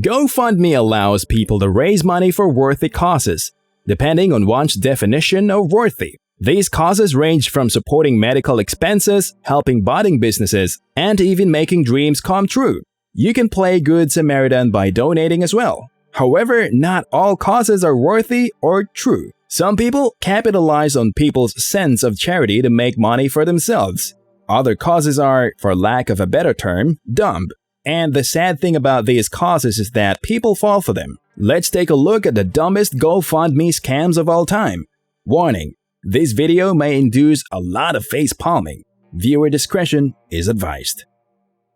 GoFundMe allows people to raise money for worthy causes, depending on one's definition of worthy. These causes range from supporting medical expenses, helping budding businesses, and even making dreams come true. You can play Good Samaritan by donating as well. However, not all causes are worthy or true. Some people capitalize on people's sense of charity to make money for themselves. Other causes are, for lack of a better term, dumb. And the sad thing about these causes is that people fall for them. Let's take a look at the dumbest GoFundMe scams of all time. Warning: this video may induce a lot of face palming. Viewer discretion is advised.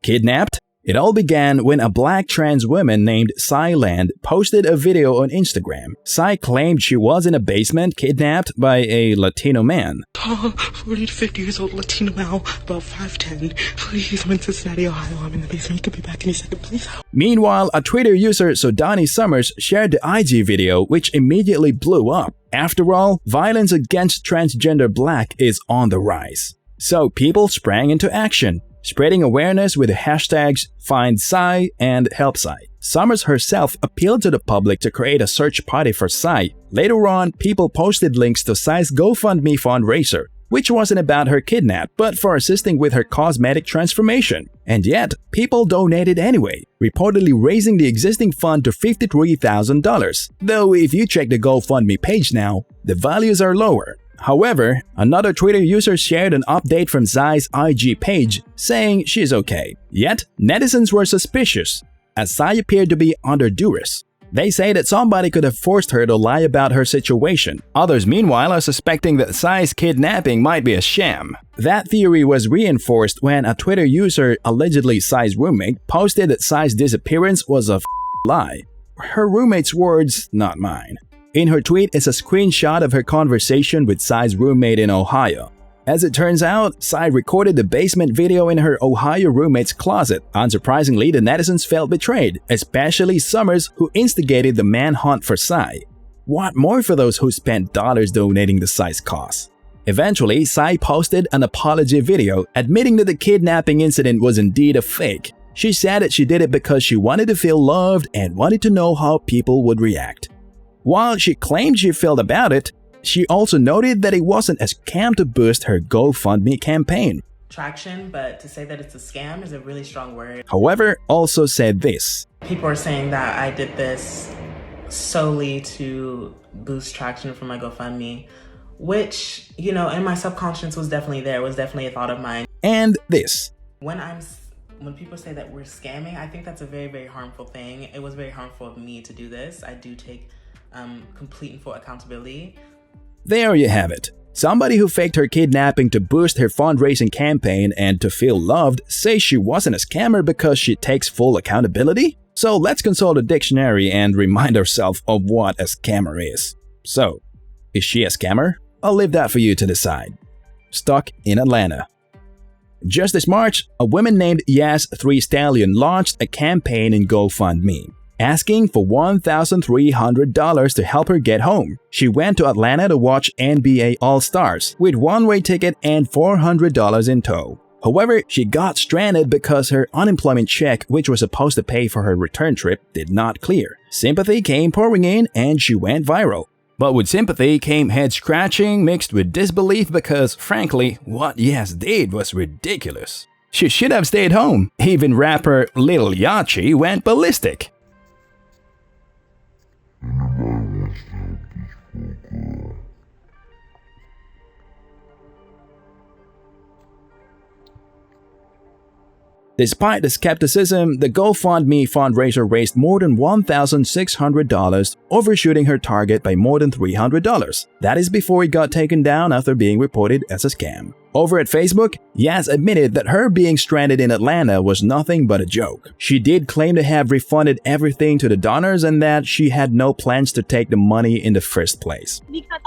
Kidnapped? It all began when a black trans woman named Sai Land posted a video on Instagram. Sai claimed she was in a basement kidnapped by a Latino man. Tall, 40 to 50 years old Latino male, about 5'10". Please, I'm in Cincinnati, Ohio. I'm in the basement. You could be back any second, please. Meanwhile, a Twitter user, Sodani Summers, shared the IG video, which immediately blew up. After all, violence against transgender black is on the rise. So people sprang into action, spreading awareness with the hashtags #FindSai and HelpSai. Summers herself appealed to the public to create a search party for Sai. Later on, people posted links to Sai's GoFundMe fundraiser, which wasn't about her kidnap, but for assisting with her cosmetic transformation. And yet, people donated anyway, reportedly raising the existing fund to $53,000. Though if you check the GoFundMe page now, the values are lower. However, another Twitter user shared an update from Sai's IG page saying she's okay. Yet, netizens were suspicious, as Sai appeared to be under duress. They say that somebody could have forced her to lie about her situation. Others, meanwhile, are suspecting that Sai's kidnapping might be a sham. That theory was reinforced when a Twitter user, allegedly Sai's roommate, posted that Sai's disappearance was a lie. Her roommate's words, not mine. In her tweet is a screenshot of her conversation with Sai's roommate in Ohio. As it turns out, Sai recorded the basement video in her Ohio roommate's closet. Unsurprisingly, the netizens felt betrayed, especially Summers, who instigated the manhunt for Sai. What more for those who spent dollars donating to Sai's cause? Eventually, Sai posted an apology video admitting that the kidnapping incident was indeed a fake. She said that she did it because she wanted to feel loved and wanted to know how people would react. While she claimed she felt about it, she also noted that it wasn't a scam to boost her GoFundMe campaign. Traction, but to say that it's a scam is a really strong word. However, also said this. People are saying that I did this solely to boost traction for my GoFundMe, which, you know, in my subconscious was definitely there. It was definitely a thought of mine. And this. When people say that we're scamming, I think that's a very, very harmful thing. It was very harmful of me to do this. I do take complete and full accountability. There you have it. Somebody who faked her kidnapping to boost her fundraising campaign and to feel loved says she wasn't a scammer because she takes full accountability? So let's consult a dictionary and remind ourselves of what a scammer is. So, is she a scammer? I'll leave that for you to decide. Stuck in Atlanta. Just this March, a woman named Yas3 Stallion launched a campaign in GoFundMe, asking for $1,300 to help her get home. She went to Atlanta to watch NBA All-Stars with one-way ticket and $400 in tow. However, she got stranded because her unemployment check, which was supposed to pay for her return trip, did not clear. Sympathy came pouring in and she went viral. But with sympathy came head-scratching mixed with disbelief because, frankly, what Yas did was ridiculous. She should have stayed home. Even rapper Lil Yachty went ballistic. Despite the skepticism, the GoFundMe fundraiser raised more than $1,600, overshooting her target by more than $300. That is before it got taken down after being reported as a scam. Over at Facebook, Yas admitted that her being stranded in Atlanta was nothing but a joke. She did claim to have refunded everything to the donors and that she had no plans to take the money in the first place. Because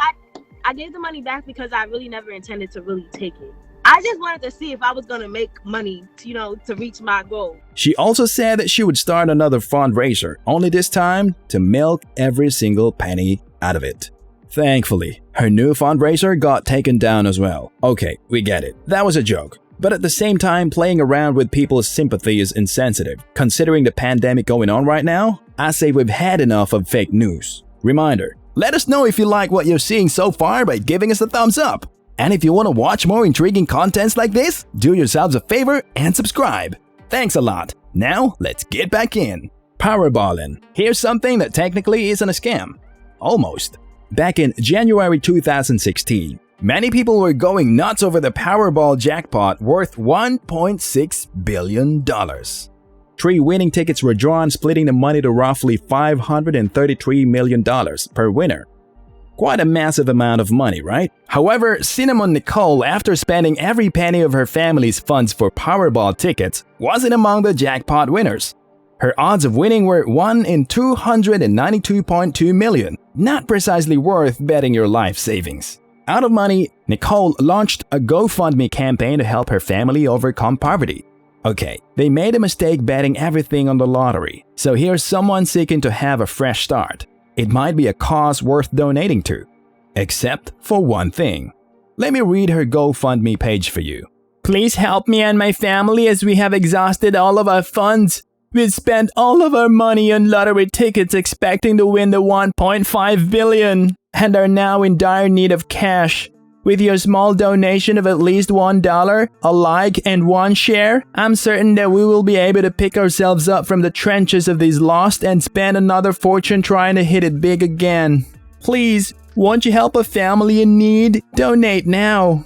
I gave the money back because I really never intended to really take it. I just wanted to see if I was going to make money, to reach my goal. She also said that she would start another fundraiser, only this time to milk every single penny out of it. Thankfully, her new fundraiser got taken down as well. Okay, we get it. That was a joke. But at the same time, playing around with people's sympathy is insensitive. Considering the pandemic going on right now, I say we've had enough of fake news. Reminder, let us know if you like what you're seeing so far by giving us a thumbs up. And if you want to watch more intriguing contents like this, do yourselves a favor and subscribe. Thanks a lot. Now, let's get back in. Powerballing. Here's something that technically isn't a scam. Almost. Back in January 2016, many people were going nuts over the Powerball jackpot worth $1.6 billion. 3 winning tickets were drawn, splitting the money to roughly $533 million per winner. Quite a massive amount of money, right? However, Cinnamon Nicole, after spending every penny of her family's funds for Powerball tickets, wasn't among the jackpot winners. Her odds of winning were 1 in 292.2 million, not precisely worth betting your life savings. Out of money, Nicole launched a GoFundMe campaign to help her family overcome poverty. Okay, they made a mistake betting everything on the lottery, so here's someone seeking to have a fresh start. It might be a cause worth donating to. Except for one thing. Let me read her GoFundMe page for you. Please help me and my family as we have exhausted all of our funds. We've spent all of our money on lottery tickets expecting to win the $1.5 billion and are now in dire need of cash. With your small donation of at least $1, a like, and 1 share, I'm certain that we will be able to pick ourselves up from the trenches of these lost and spend another fortune trying to hit it big again. Please, won't you help a family in need? Donate now.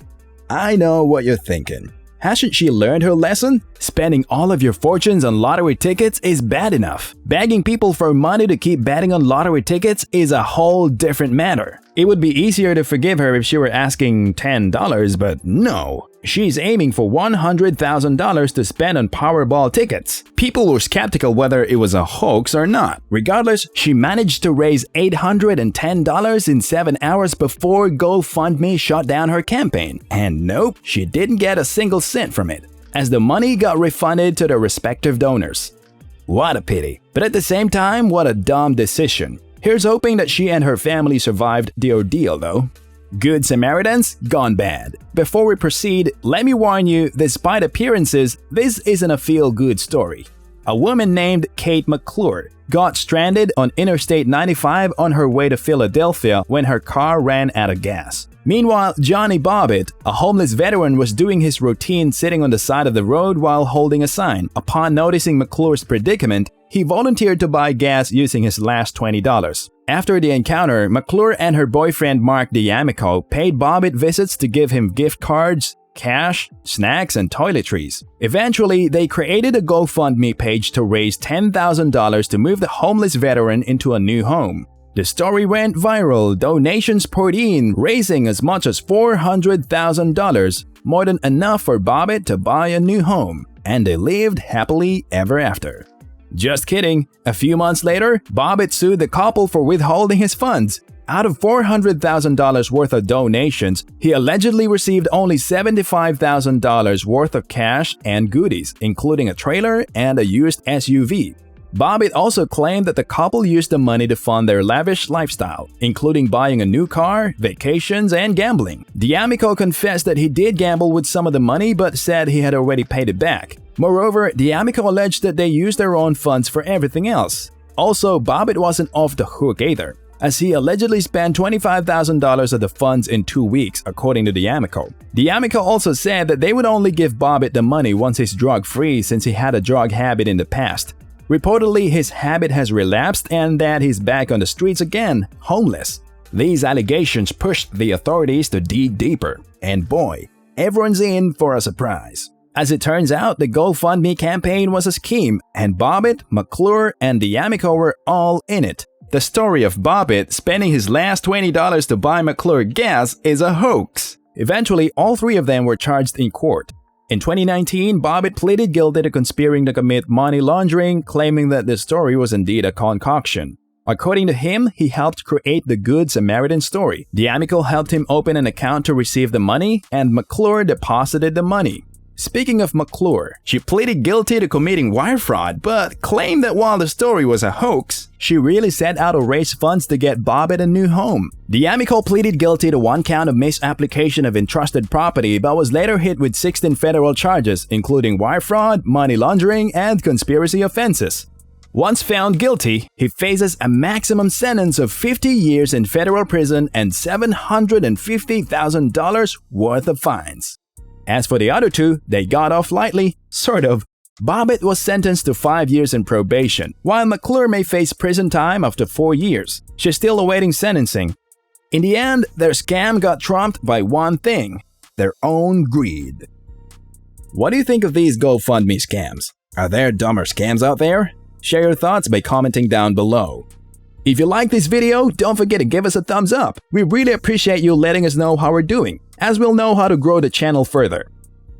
I know what you're thinking. Hasn't she learned her lesson? Spending all of your fortunes on lottery tickets is bad enough. Begging people for money to keep betting on lottery tickets is a whole different matter. It would be easier to forgive her if she were asking $10, but no. She's aiming for $100,000 to spend on Powerball tickets. People were skeptical whether it was a hoax or not. Regardless, she managed to raise $810 in 7 hours before GoFundMe shut down her campaign. And nope, she didn't get a single cent from it, as the money got refunded to their respective donors. What a pity. But at the same time, what a dumb decision. Here's hoping that she and her family survived the ordeal though. Good Samaritans gone bad. Before we proceed, let me warn you, despite appearances, this isn't a feel-good story. A woman named Kate McClure got stranded on Interstate 95 on her way to Philadelphia when her car ran out of gas. Meanwhile, Johnny Bobbitt, a homeless veteran, was doing his routine sitting on the side of the road while holding a sign. Upon noticing McClure's predicament, he volunteered to buy gas using his last $20. After the encounter, McClure and her boyfriend Mark D'Amico paid Bobbitt visits to give him gift cards, cash, snacks, and toiletries. Eventually, they created a GoFundMe page to raise $10,000 to move the homeless veteran into a new home. The story went viral, donations poured in, raising as much as $400,000, more than enough for Bobbitt to buy a new home, and they lived happily ever after. Just kidding. A few months later, Bobbitt sued the couple for withholding his funds. Out of $400,000 worth of donations, he allegedly received only $75,000 worth of cash and goodies, including a trailer and a used SUV. Bobbitt also claimed that the couple used the money to fund their lavish lifestyle, including buying a new car, vacations, and gambling. D'Amico confessed that he did gamble with some of the money but said he had already paid it back. Moreover, D'Amico alleged that they used their own funds for everything else. Also, Bobbitt wasn't off the hook either, as he allegedly spent $25,000 of the funds in 2 weeks, according to D'Amico. D'Amico also said that they would only give Bobbitt the money once he's drug-free since he had a drug habit in the past. Reportedly, his habit has relapsed and that he's back on the streets again, homeless. These allegations pushed the authorities to dig deeper, and boy, everyone's in for a surprise. As it turns out, the GoFundMe campaign was a scheme, and Bobbitt, McClure, and D'Amico were all in it. The story of Bobbitt spending his last $20 to buy McClure gas is a hoax. Eventually, all 3 of them were charged in court. In 2019, Bobbitt pleaded guilty to conspiring to commit money laundering, claiming that the story was indeed a concoction. According to him, he helped create the Good Samaritan story. D'Amico helped him open an account to receive the money, and McClure deposited the money. Speaking of McClure, she pleaded guilty to committing wire fraud but claimed that while the story was a hoax, she really set out to raise funds to get Bobbitt a new home. The amical pleaded guilty to 1 count of misapplication of entrusted property but was later hit with 16 federal charges including wire fraud, money laundering, and conspiracy offenses. Once found guilty, he faces a maximum sentence of 50 years in federal prison and $750,000 worth of fines. As for the other two, they got off lightly, sort of. Bobbitt was sentenced to 5 years in probation, while McClure may face prison time after 4 years. She's still awaiting sentencing. In the end, their scam got trumped by one thing: their own greed. What do you think of these GoFundMe scams? Are there dumber scams out there? Share your thoughts by commenting down below. If you like this video, don't forget to give us a thumbs up. We really appreciate you letting us know how we're doing, as we'll know how to grow the channel further.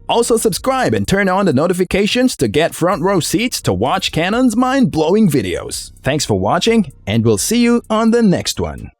Also subscribe and turn on the notifications to get front row seats to watch Canon's mind-blowing videos. Thanks for watching, and we'll see you on the next one.